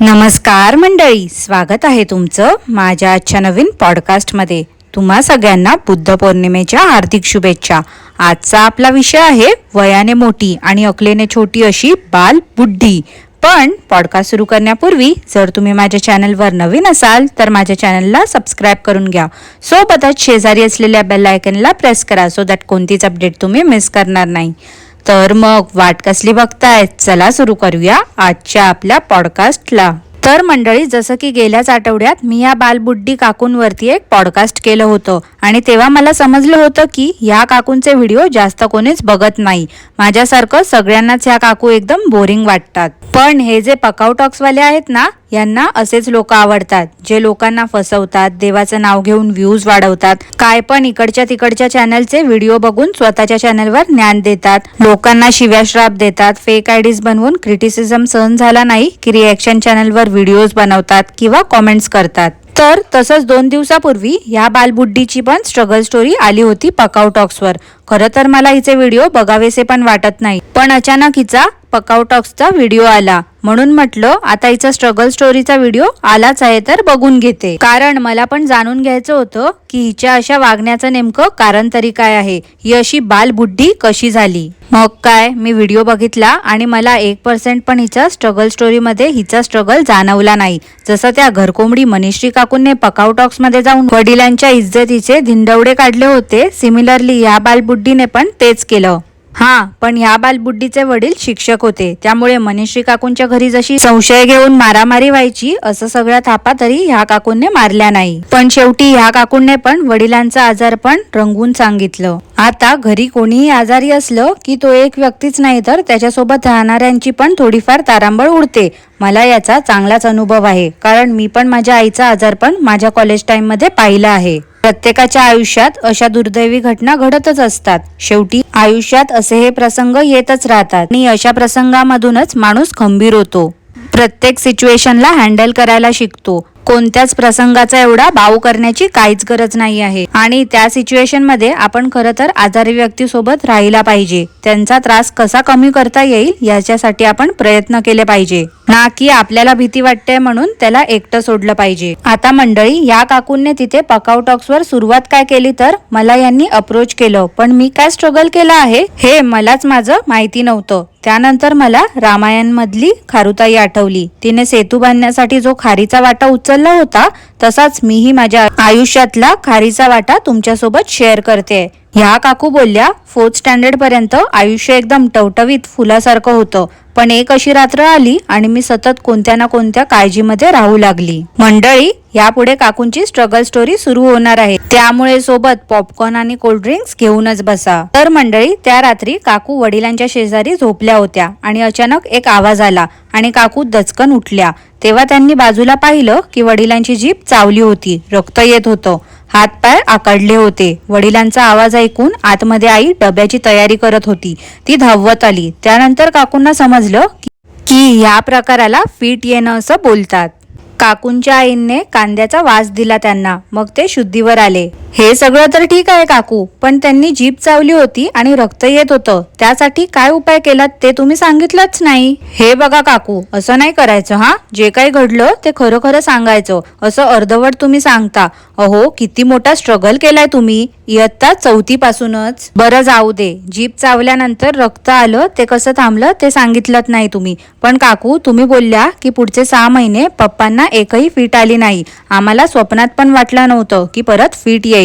नमस्कार मंडळी, स्वागत आहे तुमचं माझ्या आजच्या नवीन पॉडकास्टमध्ये। तुम्हा सगळ्यांना बुद्ध पौर्णिमेच्या हार्दिक शुभेच्छा। आजचा आपला विषय आहे वयाने मोठी आणि अकलेने छोटी अशी बाल बुद्धी। पण पॉडकास्ट सुरू करण्यापूर्वी जर तुम्ही माझ्या चॅनलवर नवीन असाल तर माझ्या चॅनलला सबस्क्राईब करून घ्या। सोबतच शेजारी असलेल्या बेल आयकनला प्रेस करा सो दॅट कोणतीच अपडेट तुम्ही मिस करणार नाही। तर मग वाट कसली बघताय, चला सुरू करूया आजच्या आपल्या पॉडकास्टला। तर मंडळी, जसं की गेल्याच आठवड्यात मी या बालबुड्डी काकूंवरती एक पॉडकास्ट केलं होतं आणि तेव्हा मला समजलं होतं की या काकूंचे व्हिडिओ जास्त कोणीच बघत नाही। माझ्यासारखं सगळ्यांनाच ह्या काकू एकदम बोरिंग वाटतात। पण हे जे पकाऊ टॉक्सवाले आहेत ना, यांना असेच लोक आवडतात जे लोकांना फसवतात, देवाचं नाव घेऊन व्ह्यूज वाढवतात, काय पण इकडच्या तिकडच्या चॅनलचे व्हिडिओ बघून स्वतःच्या चॅनलवर ज्ञान देतात, लोकांना शिव्याश्राप देतात, फेक आयडीज बनवून क्रिटिसिझम सहन झाला नाही की रिएक्शन चॅनलवर व्हिडिओज बनवतात किंवा कॉमेंट्स करतात। तर तसंच 2 दिवसापूर्वी या बालबुड्डीची पण स्ट्रगल स्टोरी आली होती पकाऊ टॉक्सवर। खरं तर मला हिचे व्हिडिओ बघावेसे पण वाटत नाही, पण अचानक हिचा पकाऊ टॉक्सचा व्हिडिओ आला म्हणून म्हटलं आता हिचा स्ट्रगल स्टोरीचा व्हिडिओ आलाच आहे तर बघून घेते। कारण मला पण जाणून घ्यायचं होतं की हिच्या अशा वागण्याचं नेमकं कारण तरी काय आहे, ही अशी बालबुड्डी कशी झाली। मग काय, मी व्हिडिओ बघितला आणि मला 1% पण हिच्या स्ट्रगल स्टोरीमध्ये हिचा स्ट्रगल जाणवला नाही। जसं त्या घरकोंबडी मनीश्री काकूंने पकाऊ टॉक्स मध्ये जाऊन वडिलांच्या इज्जतीचे धिंडवडे काढले होते, सिमिलरली या बालबुड्डीने पण तेच केलं। पण ह्या बालबुड्डीचे वडील शिक्षक होते, त्यामुळे मनीश्री काकूंच्या घरी जशी संशय घेऊन मारामारी व्हायची असं सगळ्या थापा तरी ह्या काकूंने मारल्या नाही। पण शेवटी ह्या काकूंने पण वडिलांचा आजार पण रंगवून सांगितलं। आता घरी कोणीही आजारी असलं की तो एक व्यक्तीच नाही तर त्याच्यासोबत राहणाऱ्यांची पण थोडीफार तारांबळ उडते। मला याचा चांगलाच अनुभव आहे, कारण मी पण माझ्या आईचा आजार पण माझ्या कॉलेज टाइम मध्ये पाहिला आहे। प्रत्येकाच्या आयुष्यात अशा दुर्दैवी घटना घडतच असतात। शेवटी आयुष्यात असे हे प्रसंग येतच राहतात आणि अशा प्रसंगामधूनच माणूस खंबीर होतो, प्रत्येक सिच्युएशनला हँडल करायला शिकतो। कोणत्याच प्रसंगाचा एवढा बाऊ करण्याची काहीच गरज नाही आहे आणि त्या सिच्युएशन मध्ये आपण खरं तर आजारी व्यक्ती सोबत राहिला पाहिजे। त्यांचा त्रास कसा कमी करता येईल याच्यासाठी आपण प्रयत्न केले पाहिजे, ना की आपल्याला भीती वाटते म्हणून त्याला एकटं सोडलं पाहिजे। आता मंडळी, या काकूंनी तिथे पकाऊ टॉक्सवर सुरुवात काय केली तर मला यांनी अप्रोच केलं, पण मी काय स्ट्रगल केलं आहे हे मलाच माझं माहिती नव्हतं। त्यानंतर मला रामायण मधली खारुताई आठवली। तिने सेतू बांधण्यासाठी जो खारीचा वाटा उचलला होता तसाच मीही माझ्या आयुष्यातला खारीचा वाटा तुमच्यासोबत शेअर करते। ह्या काकू बोलल्या 4th स्टँडर्ड पर्यंत आयुष्य एकदम टवटवीत फुलासारखं होतं, पण एक अशी रात्र आली आणि मी सतत कोणत्या ना कोणत्या काळजीमध्ये राहू लागली। मंडळी, यापुढे काकूंची स्ट्रगल स्टोरी सुरू होणार आहे, त्यामुळे सोबत पॉपकॉर्न आणि कोल्ड्रिंक्स घेऊनच बसा। तर मंडळी, त्या रात्री काकू वडिलांच्या शेजारी झोपल्या होत्या आणि अचानक एक आवाज आला आणि काकू दचकन उठल्या। तेव्हा त्यांनी बाजूला पाहिलं की वडिलांची जीभ चावली होती, रक्त येत होतं, हातपाय आकडले होते। वडिलांचा आवाज ऐकून आतमध्ये आई डब्याची तयारी करत होती, ती धावत आली। त्यानंतर काकूंना समजलं की या प्रकाराला फिट येणं असं बोलतात। काकूंच्या आईने कांद्याचा वास दिला त्यांना, मग ते शुद्धीवर आले। हे सगळं तर ठीक आहे काकू, पण त्यांनी जीभ चावली होती आणि रक्त येत होतं, त्यासाठी काय उपाय केलात ते तुम्ही सांगितलंच नाही। हे बघा काकू, असं नाही करायचं हा, जे काही घडलं ते खरं खरं सांगायचं, असं अर्धवट तुम्ही सांगता। अहो, किती मोठा स्ट्रगल केलाय तुम्ही, इयत्ता 4थी पासूनच। बरं जाऊ दे, जीभ चावल्यानंतर रक्त आलं ते कसं थांबलं ते सांगितलं नाही तुम्ही, पण काकू तुम्ही बोलल्या की पुढचे 6 महिने पप्पांना एकही फिट आली नाही, आम्हाला स्वप्नात पण वाटलं नव्हतं की परत फिट येईल।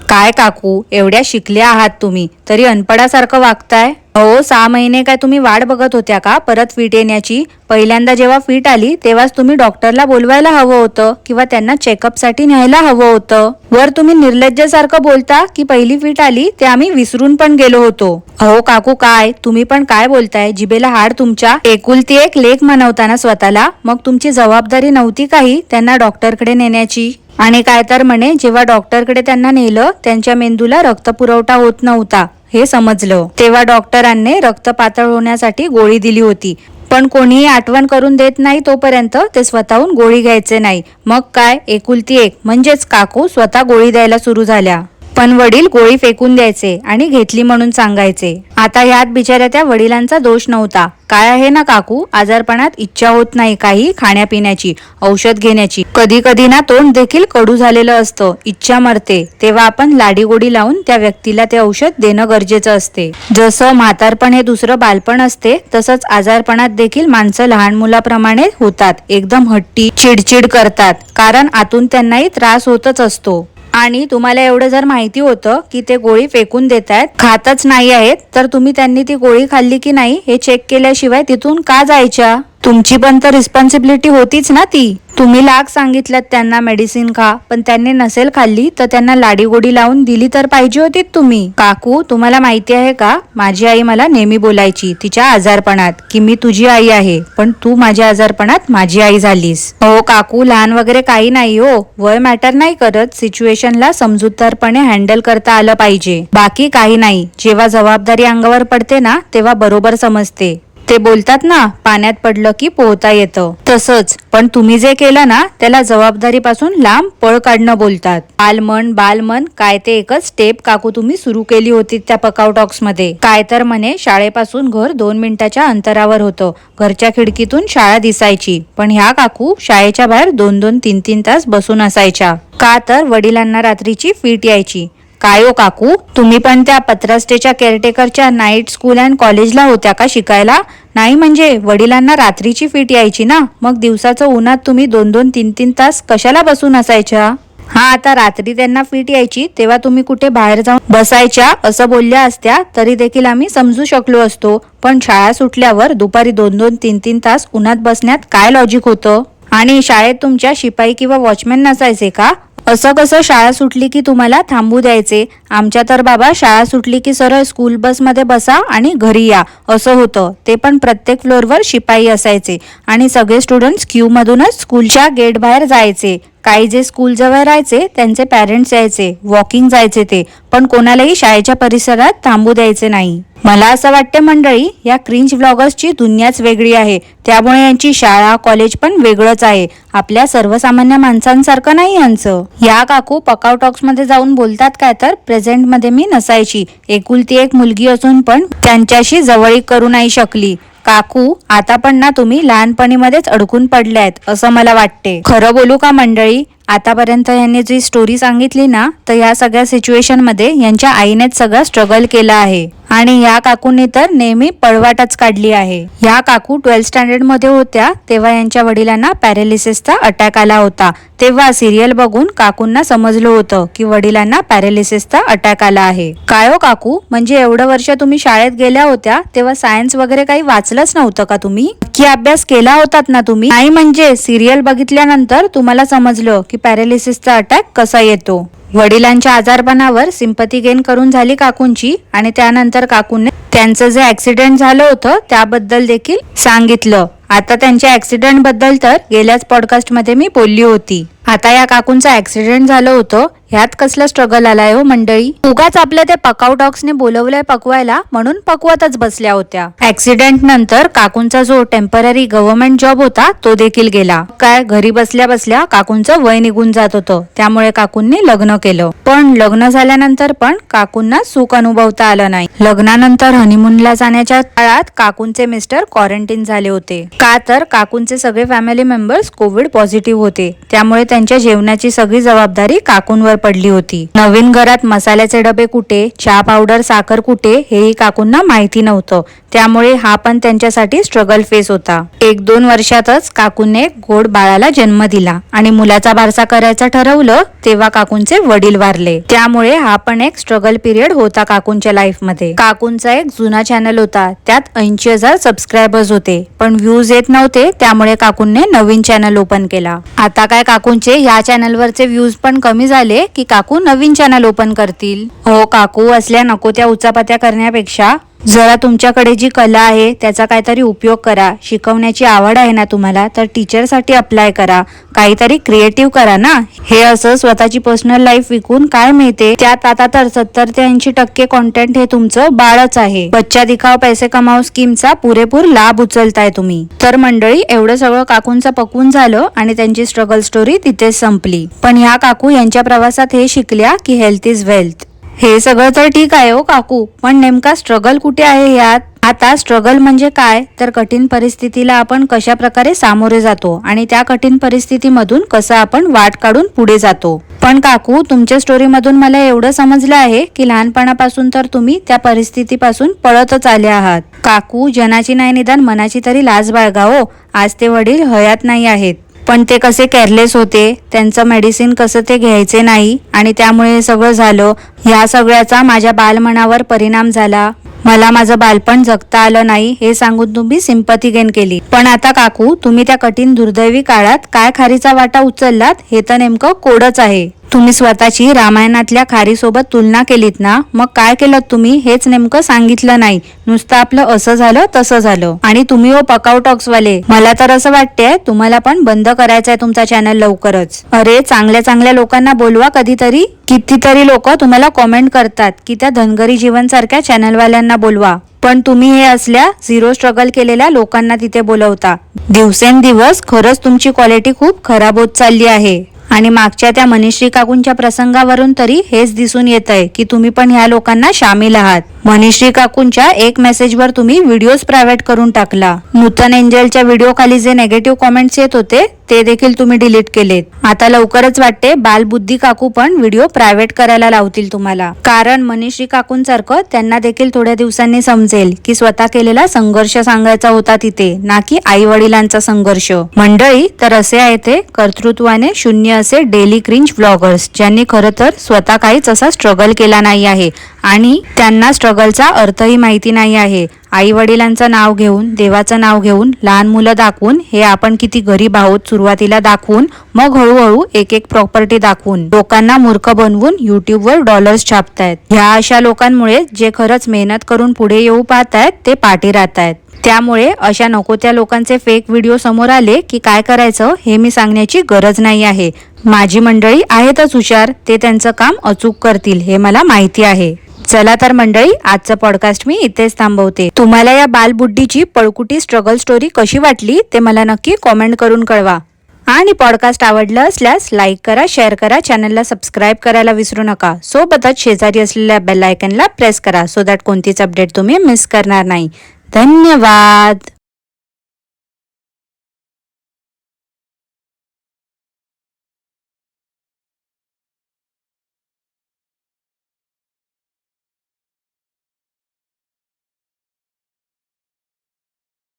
काय काकू, एवढ्या शिकल्या आहात तुम्ही तरी अनपडासारखं वागताय। हो, 6 महिने काय तुम्ही वाट बघत होत्या का परत फिट येण्याची? पहिल्यांदा जेव्हा फिट आली तेव्हाच तुम्ही डॉक्टरला बोलवायला हवं होतं किंवा त्यांना चेकअप साठी न्यायला हवं होतं। वर तुम्ही निर्लज्जासारखं बोलता की पहिली फिट आली ते आम्ही विसरून पण गेलो होतो। अहो काकू, काय तुम्ही पण काय बोलताय, जिभेला हाड तुमच्या। एकुलती एक लेक म्हणवताना स्वतःला, मग तुमची जबाबदारी नव्हती काही त्यांना डॉक्टरकडे नेण्याची? आणि काय तर म्हणे, जेव्हा डॉक्टरकडे त्यांना नेलं त्यांच्या मेंदूला रक्तपुरवठा होत नव्हता हे समजलं, तेव्हा डॉक्टरांनी रक्त पातळ होण्यासाठी गोळी दिली होती, पण कोणीही आठवण करून देत नाही तोपर्यंत ते स्वतःहून गोळी घ्यायचे नाही। मग काय, एकुलती एक म्हणजेच काकू स्वतः गोळी द्यायला सुरू झाल्या। पण वडील गोळी फेकून द्यायचे आणि घेतली म्हणून सांगायचे. आता ह्यात बिचाऱ्या त्या वडिलांचा दोष नव्हता. काय आहे ना काकू, आजारपणात इच्छा होत नाही काही खाण्यापिण्याची, औषध घेण्याची. कधी कधी ना तोंड देखील कडू झालेलं असतं, इच्छा मरते, तेव्हा आपण लाडीगोडी लावून त्या व्यक्तीला ते औषध देणं गरजेचं असते. जसं म्हातारपण हे दुसरं बालपण असते, तसंच आजारपणात देखील माणसं लहान मुलाप्रमाणे होतात, एकदम हट्टी, चिडचिड करतात, कारण आतून त्यांनाही त्रास होतच असतो. आणि तुम्हाला एवढं जर माहिती होतं की ते गोळी फेकून देत आहेत, खातच नाही आहेत, तर तुम्ही त्यांनी ती गोळी खाल्ली की नाही हे चेक केल्याशिवाय तिथून का जायच्या? तुमची पण तर रिस्पॉन्सिबिलिटी होतीच ना ती. तुम्ही लाख सांगितलं त्यांना मेडिसिन खा, पण त्यांनी नसेल खाल्ली तर त्यांना लाडीगोडी लावून दिली तर पाहिजे होती तुम्ही. काकू, तुम्हाला माहिती आहे का, माझी आई मला नेहमी बोलायची तिच्या आजारपणात की मी तुझी आई आहे, पण तू माझ्या आजारपणात माझी आई झालीस. हो काकू, लहान वगैरे काही नाही हो, वय मॅटर नाही करत, सिच्युएशनला समजूतदारपणे हँडल करता आलं पाहिजे, बाकी काही नाही. जेव्हा जबाबदारी अंगावर पडते ना तेव्हा बरोबर समजते. ते बोलतात ना, पाण्यात पडलं की पोहता येतं, तसंच. पण तुम्ही जे केलं ना त्याला जबाबदारीपासून लांब पळ काढणं बोलतात. बालमन काय ते एकच स्टेप काकू तुम्ही सुरू केली होती त्या पकाव टॉक्स मध्ये. काय तर म्हणे शाळेपासून घर 2 मिनिटाच्या अंतरावर होतं, घरच्या खिडकीतून शाळा दिसायची, पण ह्या काकू शाळेच्या बाहेर 2-2, 3-3 तास बसून असायच्या. का तर वडिलांना रात्रीची फीट यायची. काय हो काकू, तुम्ही पण त्या पत्रास्टेच्या केअरटेकरच्या नाईट स्कूल अँड कॉलेजला होत्या का शिकायला? नाही म्हणजे वडिलांना रात्रीची फीट यायची ना, मग दिवसाचं उन्हात तुम्ही 2-2, 3-3 तास कशाला बसून असायच्या? हा, आता रात्री त्यांना फीट यायची तेव्हा तुम्ही कुठे बाहेर जाऊन बसायच्या असं बोलल्या असत्या तरी देखील आम्ही समजू शकलो असतो, पण शाळा सुटल्यावर दुपारी 2-2, 3-3 तास उन्हात बसण्यात काय लॉजिक होतं? आणि शाळेत तुमच्या शिपाई किंवा वॉचमॅन नसायचे का? असं कसं शाळा सुटली की तुम्हाला थांबू द्यायचे? आमच्या तर बाबा शाळा सुटली की सरळ स्कूल बसमध्ये बसा आणि घरी या असं होतं. ते पण प्रत्येक फ्लोअरवर शिपाई असायचे आणि सगळे स्टुडंट्स क्यू मधूनच स्कूलच्या गेट बाहेर जायचे. काही जे स्कूल जवळ राहायचे त्यांचे पॅरेंट्स यायचे, वॉकिंग जायचे ते, पण कोणालाही शाळेच्या परिसरात थांबू द्यायचे नाही. मला असं वाटते मंडळी, या क्रिंज व्लॉगर्सची दुनियाच वेगळी आहे, त्यामुळे यांची शाळा कॉलेज पण वेगळंच आहे, आपल्या सर्वसामान्य माणसांसारखं नाही यांचं. या काकू पकाव टॉक्स मध्ये जाऊन बोलतात काय तर प्रेझेंट मध्ये मी नसायची, एकुलती एक मुलगी असून पण त्यांच्याशी जवळीक करू नाही शकली. काकू, आता पण ना तुम्ही लहानपणीमध्येच अडकून पडल्यात असं मला वाटते. खरं बोलू का मंडळी, आतापर्यंत यांनी जी स्टोरी सांगितली ना, तर या सगळ्या सिच्युएशन मध्ये यांच्या आईनेच सगळं स्ट्रगल केलं आहे आणि या काकूंनी तर नेहमी पळवाटच काढली आहे. या काकू 12th स्टँडर्ड मध्ये होत्या तेव्हा यांच्या वडिलांना पॅरालिसिसचा अटॅक आला होता. तेव्हा सिरियल बघून काकूंना समजलं होतं की वडिलांना पॅरालिसिसचा अटॅक आला आहे. काय हो काकू, म्हणजे एवढं वर्ष तुम्ही शाळेत गेल्या होत्या तेव्हा सायन्स वगैरे काही वाचलंच नव्हतं का तुम्ही? की अभ्यास केला होतात ना तुम्ही? नाही म्हणजे सिरियल बघितल्यानंतर तुम्हाला समजलं की पॅरालिसिसचा अटॅक कसा येतो. वडिलांच्या आजारपणावर सिंपती गेन करून झाली काकूंची आणि त्यानंतर काकूंनी त्यांचं जे ऍक्सिडेंट झालं होतं त्याबद्दल देखील सांगितलं. आता त्यांच्या ऍक्सिडेंट बद्दल तर गेल्याच पॉडकास्ट मध्ये मी बोलली होती. आता या काकूंचं ऍक्सिडेंट झालं होतं, ह्यात कसला स्ट्रगल आलाय हो मंडळी. उगाच आपल्या ते पकाव टॉक्सने बोलवलंय पकवायला म्हणून पकवतच बसल्या होत्या. ऍक्सिडेंट नंतर काकूंचा जो टेम्पररी गव्हर्नमेंट जॉब होता तो देखील गेला. काय, घरी बसल्या बसल्या काकूंचं वय निघून जात होतं, त्यामुळे काकूंनी लग्न केलं. पण लग्न झाल्यानंतर पण काकूंना सुख अनुभवता आलं नाही. लग्नानंतर हनीमूनला जाण्याच्या काळात काकूंचे मिस्टर क्वारंटाईन झाले होते. का तर काकूंचे सगळे फॅमिली मेंबर्स कोविड पॉझिटिव्ह होते, त्यामुळे त्यांच्या जेवणाची सगळी जबाबदारी काकूंवर पडली होती. नवीन घरात मसाल्याचे डबे कुठे, चहा पावडर साखर कुठे हेही काकूंना माहिती नव्हतं, त्यामुळे हा पण त्यांच्यासाठी स्ट्रगल फेस होता. 1-2 वर्षातच काकूंने गोड बाळाला जन्म दिला आणि मुलाचा बारसा करायचं ठरवलं तेव्हा काकूंचे वडील वारले, त्यामुळे हा पण एक स्ट्रगल पिरियड होता काकूंच्या लाईफ मध्ये. काकूंचा एक जुना चॅनल होता, त्यात 80,000 सबस्क्रायबर्स होते, पण व्ह्यूज येत नव्हते, त्यामुळे काकूंने नवीन चॅनल ओपन केला. आता काय काकूंचे या चॅनलवरचे व्ह्यूज पण कमी झाले की काकू नवीन चॅनल ओपन करतील. हो काकू, असल्या नको त्या उचापत्या करण्यापेक्षा जरा तुमच्याकडे जी कला आहे त्याचा काहीतरी उपयोग करा. शिकवण्याची आवड आहे ना तुम्हाला, तर टीचरसाठी अप्लाय करा. काहीतरी क्रिएटिव्ह करा ना. हे असं स्वतःची पर्सनल लाईफ विकून काय मिळते? त्यात आता तर 70 ते 80% कॉन्टेंट हे तुमचं बाळच आहे. बच्चा दिखाओ पैसे कमाओ स्कीमचा पुरेपूर लाभ उचलताय तुम्ही. तर मंडळी, एवढं सगळं काकूंचं पकवून झालं आणि त्यांची स्ट्रगल स्टोरी तिथेच संपली. पण ह्या काकू यांच्या प्रवासात हे शिकल्या की हेल्थ इज वेल्थ. हे सगळं तर ठीक आहे हो काकू, पण नेमका स्ट्रगल कुठे आहे यात? आता स्ट्रगल म्हणजे काय, तर कठीण परिस्थितीला आपण कशा प्रकारे सामोरे जातो आणि त्या कठीण परिस्थितीमधून कसं आपण वाट काढून पुढे जातो. पण काकू, तुमच्या स्टोरीमधून मला एवढं समजलं आहे की लहानपणापासून तर तुम्ही त्या परिस्थितीपासून पळतच आले आहात. काकू, जनाची नाही निदान मनाची तरी लाज बाळगा हो. आज ते वडील हयात नाही आहेत, पण ते कसे केअरलेस होते. त्यांचं मेडिसिन कसं ते घ्यायचे नाही आणि त्यामुळे हे सगळं झालं. ह्या सगळ्याचा माझ्या बालमनावर परिणाम झाला. मला माझं बालपण जगता आलं नाही हे सांगून तुम्ही सिंपती गेन केली. पण आता काकू, तुम्ही त्या कठीण दुर्दैवी काळात काय खारीचा वाटा उचललात हे तर नेमकं कोडच आहे. तुम्ही स्वतःची रामायणातल्या खारीसोबत तुलना केलीत ना, मग काय केलं तुम्ही हेच नेमकं सांगितलं नाही. नुसतं आपलं असं झालं तसं झालं. आणि तुम्ही हो पकाव टॉक्स वाले, मला तर असं वाटतंय तुम्हाला पण बंद करायचंय तुमचा चॅनल लवकरच. अरे, चांगल्या चांगल्या लोकांना बोलवा कधीतरी. कितीतरी लोक तुम्हाला कॉमेंट करतात की त्या धनगरी जीवन सारख्या चॅनलवाल्यांना बोलवा, पण तुम्ही हे असल्या झिरो स्ट्रगल केलेल्या लोकांना तिथे बोलवता. दिवसेंदिवस खरंच तुमची क्वालिटी खूप खराब होत चालली आहे. आणि मागच्या त्या मनीश्री काकूंच्या प्रसंगावरून तरी हेच दिसून येत आहे की तुम्ही पण ह्या लोकांना सामील आहात. मनीश्री काकूंच्या एक मेसेजवर तुम्ही व्हिडिओज प्रायव्हेट करून टाकला. नूतन एंजलच्या व्हिडिओ खाली जे नेगेटिव्ह कॉमेंट्स येत होते ते देखील तुम्ही डिलीट केलेत. आता लवकरच वाटते बालबुद्धी काकू पण व्हिडिओ प्रायव्हेट करायला लावतील तुम्हाला. कारण मनीश्री काकूंसारखं त्यांना देखील थोड्या दिवसांनी समजेल की स्वतः केलेला संघर्ष सांगायचा होता तिथे, ना की आई वडिलांचा संघर्ष. मंडळी, तर असे आहे ते कर्तृत्वाने शून्य असे डेली क्रिंज व्लॉगर्स, ज्यांनी खरं तर स्वतः काहीच असा स्ट्रगल केला नाही आहे आणि त्यांना स्ट्रगलचा अर्थही माहिती नाही आहे. आई वडिलांचं नाव घेऊन, देवाचं नाव घेऊन, लहान मुलं दाखवून, हे आपण किती गरीब आहोत सुरुवातीला दाखवून, मग हळूहळू एक एक प्रॉपर्टी दाखवून लोकांना मूर्ख बनवून युट्यूबवर डॉलर्स छापतायत. ह्या अशा लोकांमुळे जे खरंच मेहनत करून पुढे येऊ पाहतायत ते पाठी राहतायत. त्यामुळे अशा नको त्या लोकांचे फेक व्हिडिओ समोर आले की काय करायचं हे मी सांगण्याची गरज नाही आहे. माझी मंडळी आहेतच हुशार, ते त्यांचं काम अचूक करतील हे मला माहिती आहे. चला तर मंडळी, आजचं पॉडकास्ट मी इथेच थांबवते. तुम्हाला या बालबुड्डीची पळकुटी स्ट्रगल स्टोरी कशी वाटली ते मला नक्की कॉमेंट करून कळवा. आणि पॉडकास्ट आवडलं असल्यास लाईक करा, शेअर करा, चॅनलला सबस्क्राईब करायला विसरू नका. सोबतच शेजारी असलेल्या बेल आयकनला प्रेस करा सो दॅट कोणतीच अपडेट तुम्ही मिस करणार नाही. धन्यवाद.